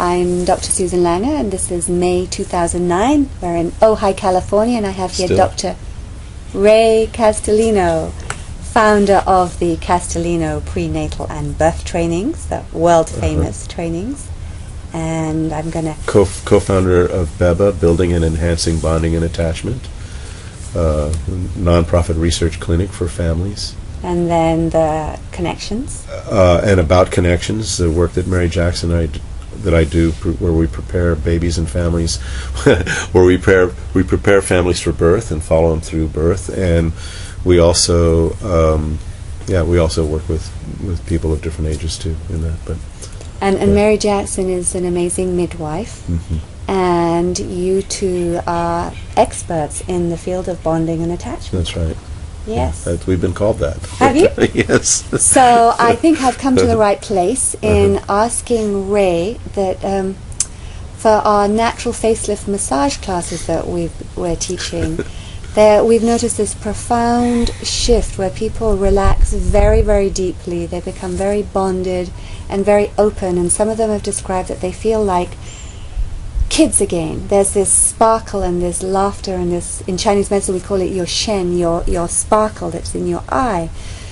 I'm Dr. Susan Lange, and this is May 2009. We're in Ojai, California, and I have here Dr. Ray Castellino, founder of the Castellino Prenatal and Birth Trainings, the world-famous trainings. And I'm going to... Co-founder of BEBA, Building and Enhancing Bonding and Attachment, non-profit research clinic for families. And then the connections. And about connections, the work that Mary Jackson and I do, where we prepare babies and families, where we prepare families for birth and follow them through birth, and we also work with people of different ages too in that. But and Mary Jackson is an amazing midwife, and you two are experts in the field of bonding and attachment. That's right. Yes. We've been called that. Have you? Yes. So I think I've come to the right place in asking Ray that for our natural facelift massage classes that we're teaching, we've noticed this profound shift where people relax very, very deeply. They become very bonded and very open, and some of them have described that they feel like kids again. There's this sparkle and this laughter and this, in Chinese medicine we call it your shen, your sparkle that's in your eye.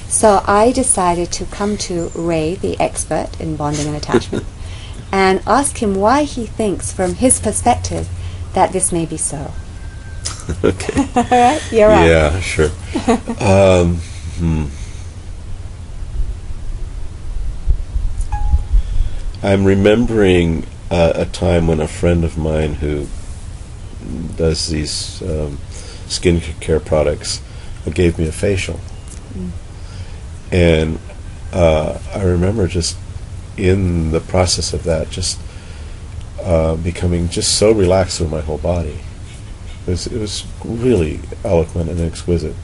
So I decided to come to Ray, the expert in bonding and attachment, and ask him why he thinks from his perspective that this may be so. Okay. All right, you're on. Yeah, sure. I'm remembering a time when a friend of mine who does these skincare products gave me a facial. And I remember just in the process of that, just becoming just so relaxed through my whole body. It was really eloquent and exquisite.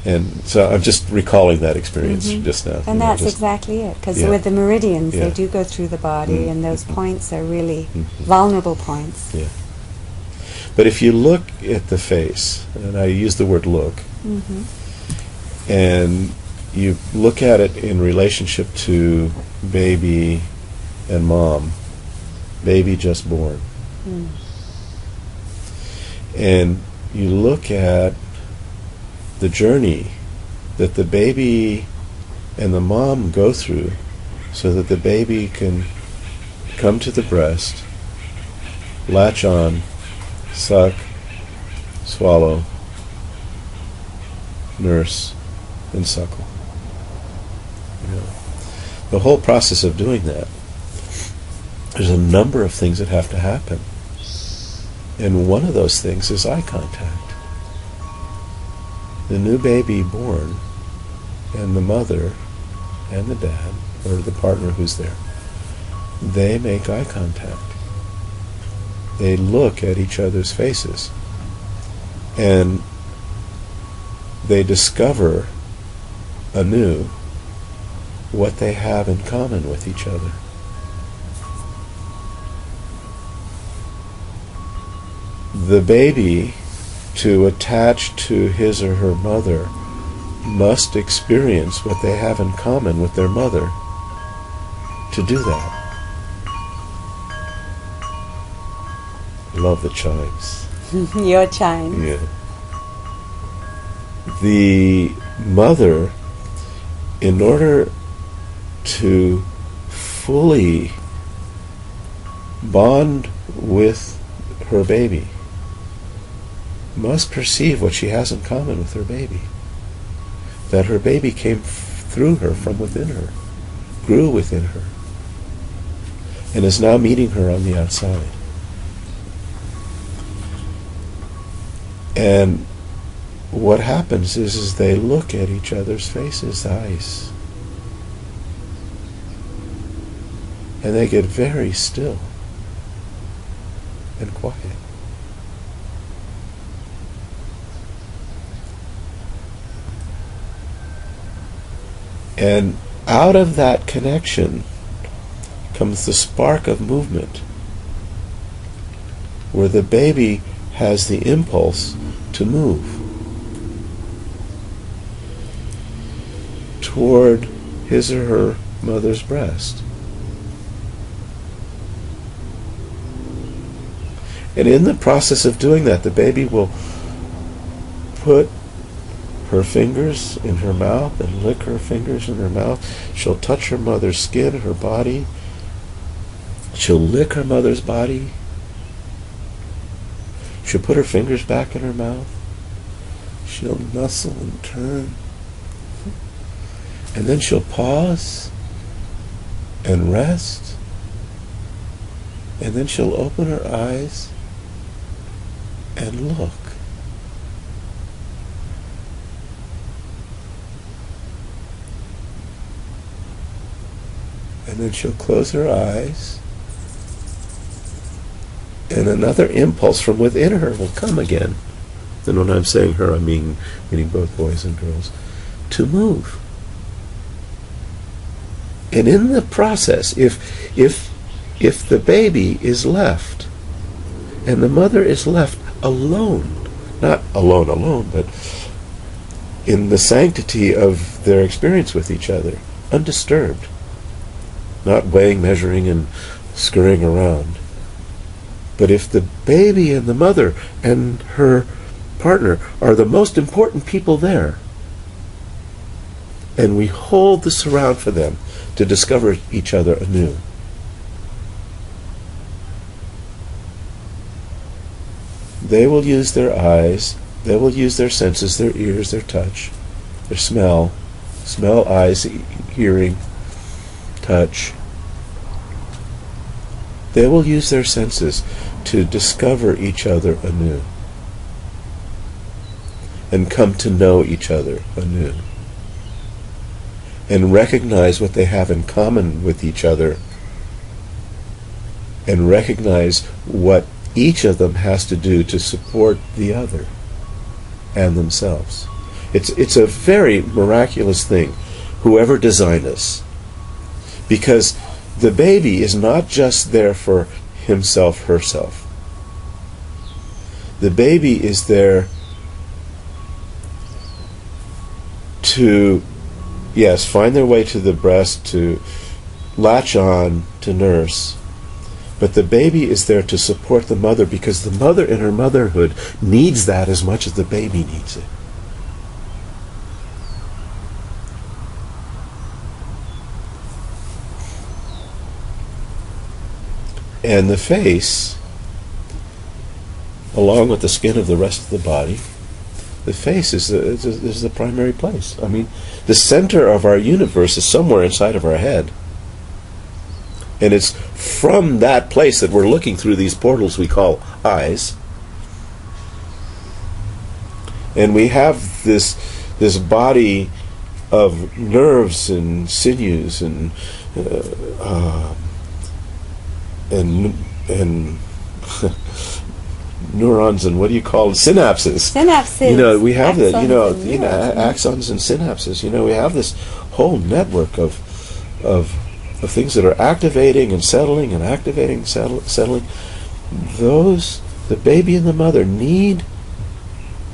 And so I'm just recalling that experience just now. And that's exactly it, because with the meridians, they do go through the body, and those points are really vulnerable points. Yeah. But if you look at the face, and I use the word look, and you look at it in relationship to baby and mom, baby just born, and you look at the journey that the baby and the mom go through so that the baby can come to the breast, latch on, suck, swallow, nurse, and suckle. You know, the whole process of doing that, there's a number of things that have to happen. And one of those things is eye contact. The new baby born and the mother and the dad, or the partner who's there, they make eye contact. They look at each other's faces, and they discover anew what they have in common with each other. The baby, to attach to his or her mother, must experience what they have in common with their mother to do that. Love the chimes. Your chimes. Yeah. The mother, in order to fully bond with her baby, must perceive what she has in common with her baby. That her baby came through her from within her, grew within her, and is now meeting her on the outside. And what happens is they look at each other's faces, eyes, and they get very still and quiet. And out of that connection comes the spark of movement, where the baby has the impulse to move toward his or her mother's breast. And in the process of doing that, the baby will put her fingers in her mouth and lick her fingers in her mouth. She'll touch her mother's skin, her body. She'll lick her mother's body. She'll put her fingers back in her mouth. She'll nuzzle and turn. And then she'll pause and rest. And then she'll open her eyes and look. And then she'll close her eyes, and another impulse from within her will come again. And when I'm saying her, I'm meaning both boys and girls, to move. And in the process, if the baby is left, and the mother is left alone, not alone, but in the sanctity of their experience with each other, undisturbed, not weighing, measuring, and scurrying around. But if the baby and the mother and her partner are the most important people there, and we hold the surround for them to discover each other anew, they will use their eyes, they will use their senses, their ears, their touch, their smell, eyes, hearing, touch. They will use their senses to discover each other anew and come to know each other anew and recognize what they have in common with each other and recognize what each of them has to do to support the other and themselves. It's a very miraculous thing, whoever designed us. Because the baby is not just there for himself, herself. The baby is there to, yes, find their way to the breast, to latch on, to nurse. But the baby is there to support the mother, because the mother in her motherhood needs that as much as the baby needs it. And the face, along with the skin of the rest of the body, the face is the primary place. I mean, the center of our universe is somewhere inside of our head. And it's from that place that we're looking through these portals we call eyes. And we have this body of nerves and sinews and neurons and what do you call it? Synapses. Synapses. You know, we have that. Axons Axons and synapses. You know, we have this whole network of things that are activating and settling and activating, settling. Those, the baby and the mother, need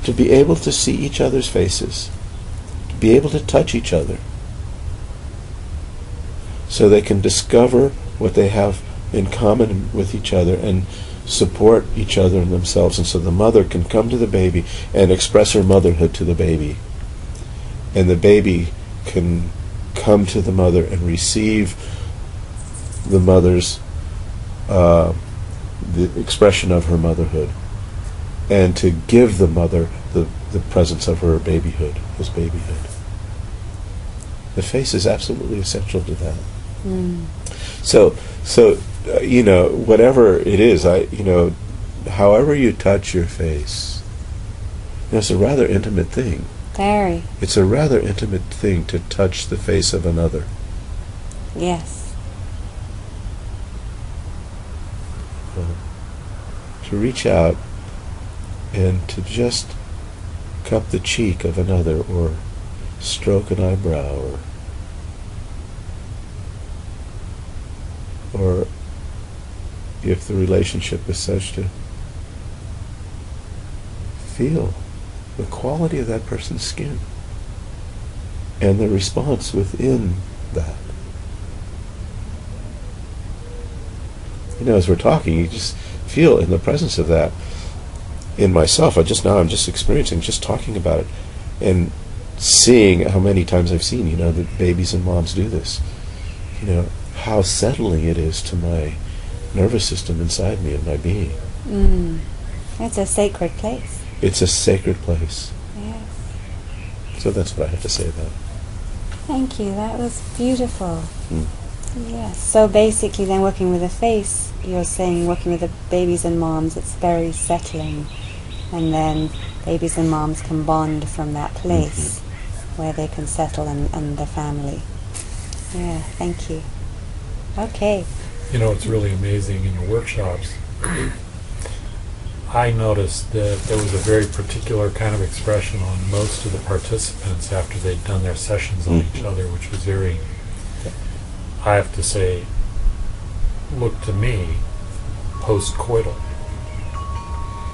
to be able to see each other's faces, to be able to touch each other, so they can discover what they have in common with each other and support each other and themselves. And so the mother can come to the baby and express her motherhood to the baby, and the baby can come to the mother and receive the mother's the expression of her motherhood, and to give the mother the presence of her babyhood, his babyhood. The face is absolutely essential to that. So whatever it is, however you touch your face, it's a rather intimate thing. Very. It's a rather intimate thing to touch the face of another. Yes. To reach out and to just cup the cheek of another, or stroke an eyebrow, or if the relationship is such, to feel the quality of that person's skin and the response within that. as we're talking, you just feel in the presence of that in myself. I'm just experiencing, just talking about it, and seeing how many times I've seen, that babies and moms do this. How settling it is to my nervous system inside me and my being. It's a sacred place. It's a sacred place. Yes. So that's what I have to say about it. Thank you. That was beautiful. Yes. So basically then working with the face, you're saying working with the babies and moms, it's very settling. And then babies and moms can bond from that place where they can settle and the family. Yeah, thank you. Okay. It's really amazing in your workshops. I noticed that there was a very particular kind of expression on most of the participants after they'd done their sessions on each other, which was very, I have to say, looked to me post-coital.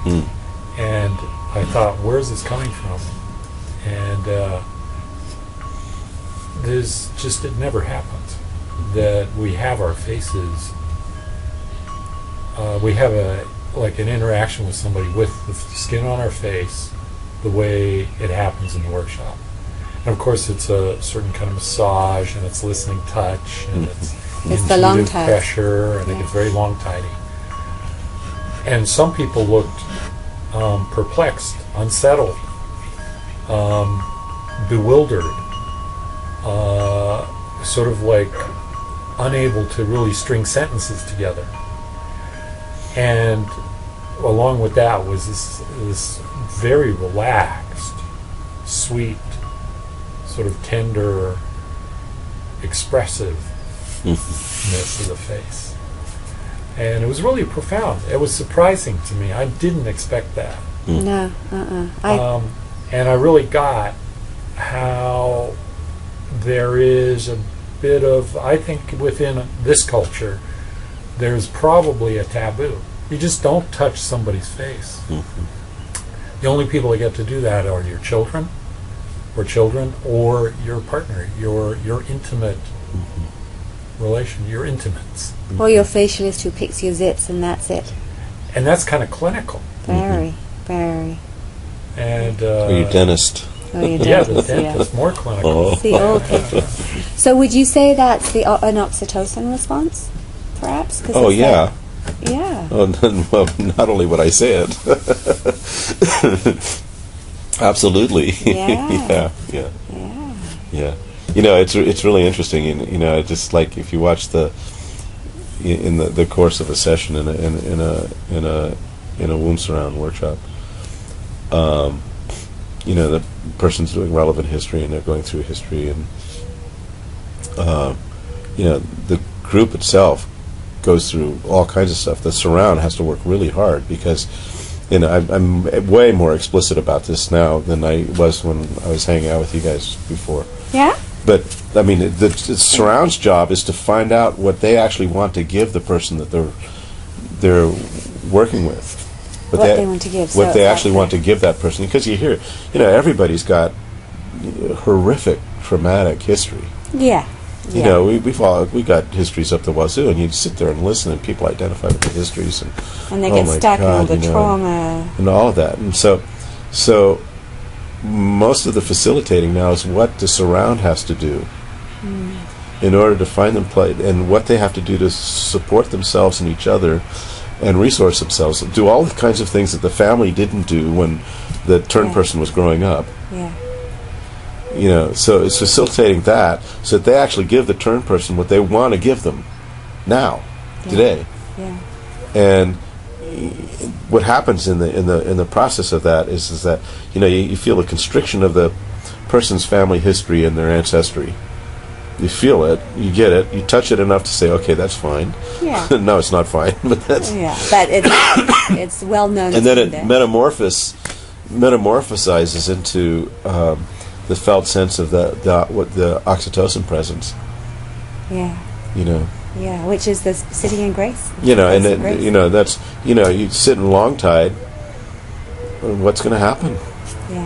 And I thought, where's this coming from? And it never happens that we have our faces, we have an interaction with somebody with the skin on our face the way it happens in the workshop. And of course it's a certain kind of massage, and it's listening touch, and it's the long intuitive touch. pressure, and it gets very long tidy. And some people looked perplexed, unsettled, bewildered, sort of like unable to really string sentences together. And along with that was this very relaxed, sweet, sort of tender, expressiveness of the face. And it was really profound. It was surprising to me. I didn't expect that. No, and I really got how there is a bit of, I think within this culture, there's probably a taboo. You just don't touch somebody's face. The only people that get to do that are your children, or your partner, your intimate relation, your intimates. Or your facialist who picks your zits and that's it. And that's kind of clinical. Very, very. And or your dentist. Or your yeah, the dentist, dentist, more clinical. Oh. Okay. So would you say that's an oxytocin response, perhaps? Oh, yeah. Yeah. Oh, well, not only would I say it. Absolutely. Yeah. Yeah. It's really interesting, and just like if you watch in the course of a session in a womb surround workshop, the person's doing relevant history and they're going through history, and the group itself goes through all kinds of stuff. The surround has to work really hard because I'm way more explicit about this now than I was when I was hanging out with you guys before. Yeah? But, I mean, the surround's job is to find out what they actually want to give the person that they're working with. What they want to give. What they actually want to give that person. Because you hear, everybody's got horrific, traumatic history. Yeah. We got histories up the wazoo, and you sit there and listen, and people identify with the histories, and they get stuck in all the trauma and all of that. And so most of the facilitating now is what the surround has to do in order to find them play, and what they have to do to support themselves and each other, and resource themselves, do all the kinds of things that the family didn't do when the turn person was growing up. Yeah. So it's facilitating that so that they actually give the turn person what they want to give them now, today. Yeah. And what happens in the process of that is that you feel a constriction of the person's family history and their ancestry. You feel it, you get it, you touch it enough to say, okay, that's fine. Yeah. No, it's not fine, but that's but it's well known. And then it metamorphosizes into the felt sense of the oxytocin presence. Yeah. Yeah, which is the sitting in grace. And that's you sitting long tide. What's going to happen? Yeah.